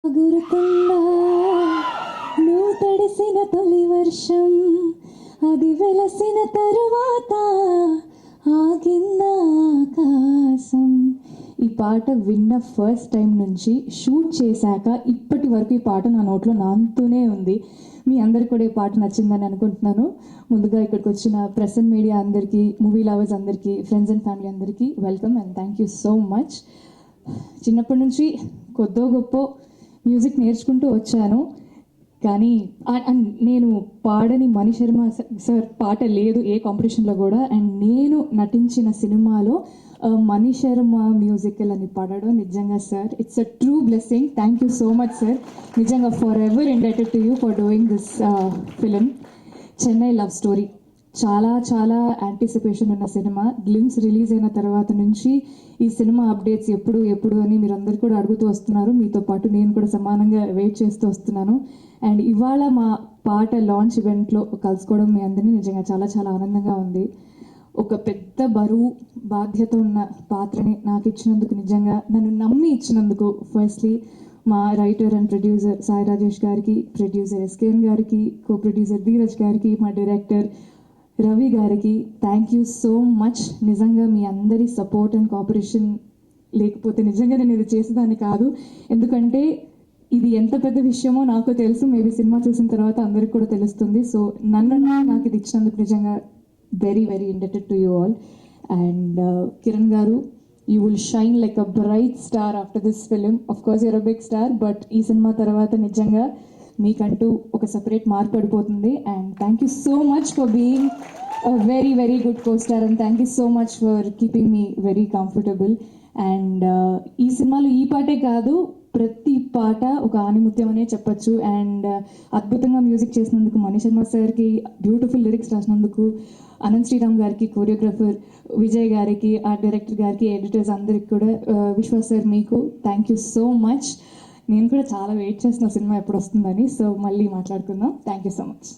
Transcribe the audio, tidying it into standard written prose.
గురుతుందా నువ్వు తడిసిన తొలి వర్షం, అది వెలసిన తరువాత ఆగింద ఆకాశం. ఈ పాట విన్న ఫస్ట్ టైం నుంచి షూట్ చేశాక ఇప్పటి వరకు ఈ పాట నా నోట్లో నానుతూనే ఉంది. మీ అందరికి కూడా ఈ పాట నచ్చిందని అనుకుంటున్నాను. ముందుగా ఇక్కడికి వచ్చిన ప్రెస్ అండ్ మీడియా అందరికీ, మూవీ లవర్స్ అందరికీ, ఫ్రెండ్స్ అండ్ ఫ్యామిలీ అందరికీ welcome and thank you so much. చిన్నప్పటి నుంచి కొద్దో గొప్ప మ్యూజిక్ నేర్చుకుంటూ వచ్చాను, కానీ నేను పాడని మణి శర్మ సార్ పాట లేదు ఏ కాంపిటీషన్లో కూడా. అండ్ నేను నటించిన సినిమాలో మణి శర్మ మ్యూజికల్ అని పాడడం నిజంగా sir, it's a true blessing. Thank you so much sir. నిజంగా forever indebted to you for doing this film. Chennai love story చాలా చాలా యాంటిసిపేషన్ ఉన్న సినిమా. గ్లిమ్స్ రిలీజ్ అయిన తర్వాత నుంచి ఈ సినిమా అప్డేట్స్ ఎప్పుడు అని మీరు అందరు కూడా అడుగుతూ వస్తున్నారు. మీతో పాటు నేను కూడా సమానంగా వెయిట్ చేస్తూ వస్తున్నాను. అండ్ ఇవాళ మా పాట లాంచ్ ఈవెంట్లో కలుసుకోవడం మీ అందరినీ నిజంగా చాలా చాలా ఆనందంగా ఉంది. ఒక పెద్ద బరువు బాధ్యత ఉన్న పాత్రని నాకు ఇచ్చినందుకు, నిజంగా నన్ను నమ్మి ఇచ్చినందుకు ఫస్ట్లీ మా writer and producer Sai Rajesh గారికి, ప్రొడ్యూసర్ ఎస్కేఎన్ గారికి, కో ప్రొడ్యూసర్ ధీరజ్ గారికి, మా డైరెక్టర్ రవి గారికి థ్యాంక్ యూ సో మచ్. నిజంగా మీ అందరి సపోర్ట్ అండ్ కోఆపరేషన్ లేకపోతే నిజంగా నేను ఇది చేసేదాన్ని కాదు. ఎందుకంటే ఇది ఎంత పెద్ద విషయమో నాకు తెలుసు, మేబీ సినిమా చూసిన తర్వాత అందరికి కూడా తెలుస్తుంది. సో నాకు ఇది ఇచ్చినందుకు నిజంగా very very indebted to you all. And Kiran garu, you will shine like a bright star after this film. Of course you're a big star, but ఈ సినిమా తర్వాత నిజంగా మీకంటూ ఒక సపరేట్ మార్క్ పడిపోతుంది. And thank you so much for being very very good costar, and thank you so much for keeping me very comfortable. And ఈ సినిమాలో ఈ పాటే కాదు, ప్రతి పాట ఒక ఆణిముత్యం అనే చెప్పచ్చు. అండ్ అద్భుతంగా మ్యూజిక్ చేసినందుకు మణి శర్మ సార్కి, బ్యూటిఫుల్ లిరిక్స్ రాసినందుకు అనంత్ శ్రీరామ్ గారికి, కొరియోగ్రాఫర్ విజయ్ గారికి, ఆర్ట్ డైరెక్టర్ గారికి, ఎడిటర్స్ అందరికి కూడా, విశ్వాస్ సార్ మీకు థ్యాంక్ యూ సో మచ్. నేను కూడా చాలా వెయిట్ చేస్తున్న సినిమా ఎప్పుడు వస్తుందని. సో మళ్ళీ మాట్లాడుకుందాం. Thank you so much.